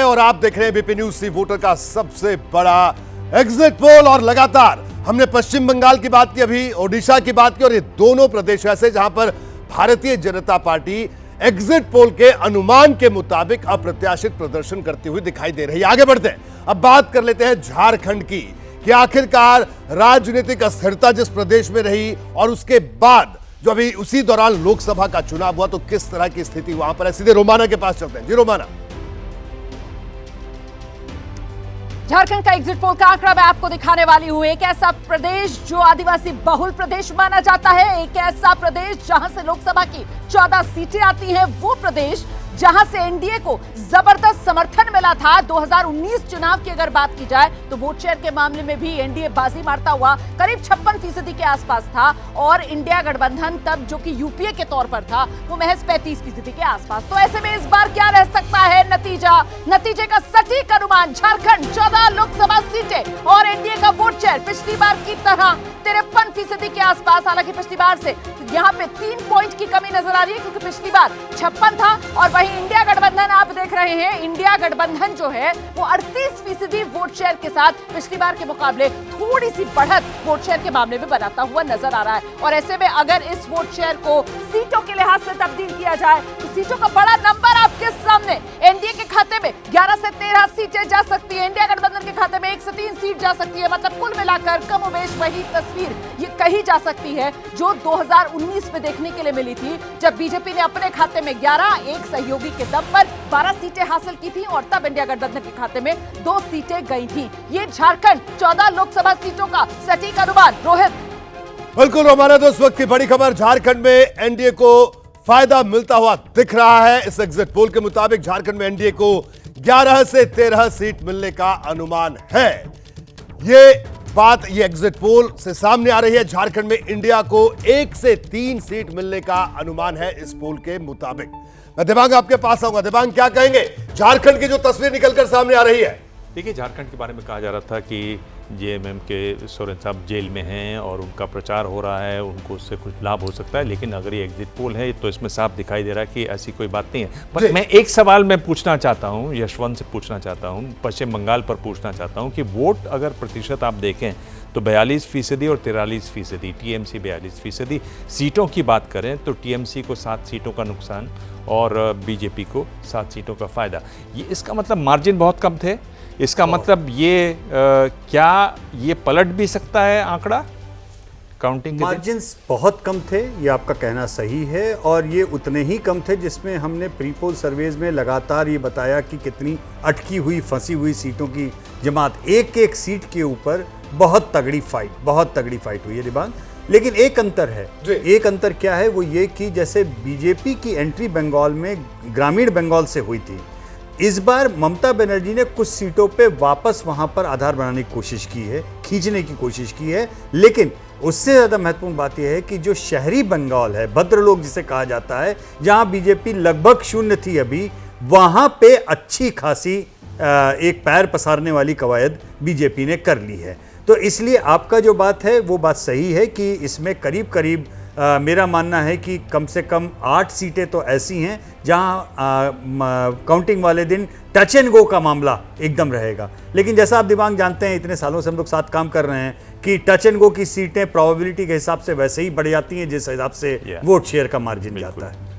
और आप देख रहे हैं बीपी न्यूज सी वोटर का सबसे बड़ा एग्जिट पोल। और लगातार हमने पश्चिम बंगाल की बात की, अभी ओडिशा की बात की, और ये दोनों प्रदेश ऐसे जहां पर Bharatiya Janata party exit poll के अनुमान के मुताबिक अप्रत्याशित प्रदर्शन करती हुई दिखाई दे रही है। आगे बढ़ते हैं, अब बात कर लेते हैं झारखंड की कि आखिरकार राजनीतिक अस्थिरता जिस प्रदेश में रही और उसके बाद जो अभी उसी दौरान लोकसभा का चुनाव हुआ, तो किस तरह की स्थिति वहां पर है। सीधे रोमाना के पास चलते हैं। जी रोमाना। झारखंड का एग्जिट पोल का आंकड़ा मैं आपको दिखाने वाली हूं। एक ऐसा प्रदेश जो आदिवासी बहुल प्रदेश माना जाता है, एक ऐसा प्रदेश जहां से लोकसभा की 14 सीटें आती हैं, वो प्रदेश जहां से एनडीए को जबरदस्त समर्थन मिला था। 2019 चुनाव की अगर बात की जाए तो वोट शेयर के मामले में भी एनडीए बाजी मारता हुआ करीब 56% के आसपास था, और इंडिया गठबंधन तब जो कि यूपीए के तौर पर था वो महज 35% के आसपास। तो ऐसे में इस बार क्या रह सकता है नतीजे का सटीक अनुमान। झारखंड 14 लोकसभा सीटें और एनडीए का वोट शेयर पिछली बार की तरह 53% के आसपास। हालांकि पिछली बार से यहाँ पे 3 पॉइंट की कमी नजर आ रही है, क्योंकि पिछली बार 56 था, और वहीं इंडिया गठबंधन आप देख रहे हैं, इंडिया गठबंधन जो है वो 38% वोट शेयर के साथ पिछली बार के मुकाबले थोड़ी सी बढ़त वोट शेयर के मामले में बनाता हुआ नजर आ रहा है। और ऐसे में अगर इस वोट शेयर को सीटों के लिहाज से तब्दील किया जाए तो सीटों का बड़ा नंबर आपके सामने। एनडीए के खाते में 11 से 13 सीटें जा सकती है, इंडिया गठबंधन के खाते में 1 से 3 सीट जा सकती है। मतलब कुल मिलाकर कमोबेश वही तस्वीर ये कही जा सकती है जो 2019 में देखने के लिए मिली थी, जब बीजेपी ने अपने खाते में 11, एक सहयोगी के दम पर 12 सीटें हासिल की थी, और तब इंडिया गठबंधन के खाते में 2 सीटें गई थी। ये झारखंड 14 लोकसभा सीटों का सटीक अनुमान। रोहित। बिल्कुल रोमाना, तो इस वक्त की बड़ी खबर, झारखंड में एनडीए को फायदा मिलता हुआ दिख रहा है। इस एग्जिट पोल के मुताबिक झारखंड में एनडीए को 11 से 13 सीट मिलने का अनुमान है। ये एग्जिट पोल से सामने आ रही है। झारखंड में इंडिया को 1 से 3 सीट मिलने का अनुमान है इस पोल के मुताबिक। मैं दिबांग आपके पास आऊंगा। दिबांग, क्या कहेंगे झारखंड की जो तस्वीर निकलकर सामने आ रही है? देखिए, झारखंड के बारे में कहा जा रहा था कि जेएमएम के सोरेन साहब जेल में हैं और उनका प्रचार हो रहा है, उनको उससे कुछ लाभ हो सकता है, लेकिन अगर ये एग्जिट पोल है तो इसमें साफ दिखाई दे रहा है कि ऐसी कोई बात नहीं है। पर मैं एक सवाल मैं पूछना चाहता हूँ, यशवंत से पूछना चाहता हूँ, पश्चिम बंगाल पर पूछना चाहता हूँ कि वोट अगर प्रतिशत आप देखें तो 42% और 43%, टीएमसी 42%। सीटों की बात करें तो टीएमसी को 7 सीटों का नुकसान और बीजेपी को 7 सीटों का फायदा। ये इसका मतलब मार्जिन बहुत कम थे। इसका मतलब ये क्या ये पलट भी सकता है आंकड़ा? काउंटिंग मार्जिन्स बहुत कम थे, ये आपका कहना सही है, और ये उतने ही कम थे जिसमें हमने प्री पोल सर्वेज में लगातार ये बताया कि कितनी अटकी हुई फंसी हुई सीटों की जमात, एक सीट के ऊपर बहुत तगड़ी फाइट हुई है दिबांग। लेकिन एक अंतर है, एक अंतर क्या है, वो ये कि जैसे बीजेपी की एंट्री बंगाल में ग्रामीण बंगाल से हुई थी, इस बार ममता बनर्जी ने कुछ सीटों पे वापस वहां पर आधार बनाने की कोशिश की है, खींचने की कोशिश की है। लेकिन उससे ज्यादा महत्वपूर्ण बात यह है कि जो शहरी बंगाल है, भद्रलोक जिसे कहा जाता है, जहां बीजेपी लगभग शून्य थी अभी, वहां पे अच्छी खासी एक पैर पसारने वाली कवायद बीजेपी ने कर ली है। तो इसलिए आपका जो बात है वो बात सही है कि इसमें करीब करीब मेरा मानना है कि कम से कम 8 सीटें तो ऐसी हैं जहां काउंटिंग वाले दिन टच एंड गो का मामला एकदम रहेगा। लेकिन जैसा आप दिबांग जानते हैं, इतने सालों से हम लोग साथ काम कर रहे हैं कि टच एंड गो की सीटें प्रोबेबिलिटी के हिसाब से वैसे ही बढ़ जाती हैं जिस हिसाब से वोट शेयर का मार्जिन जाता है।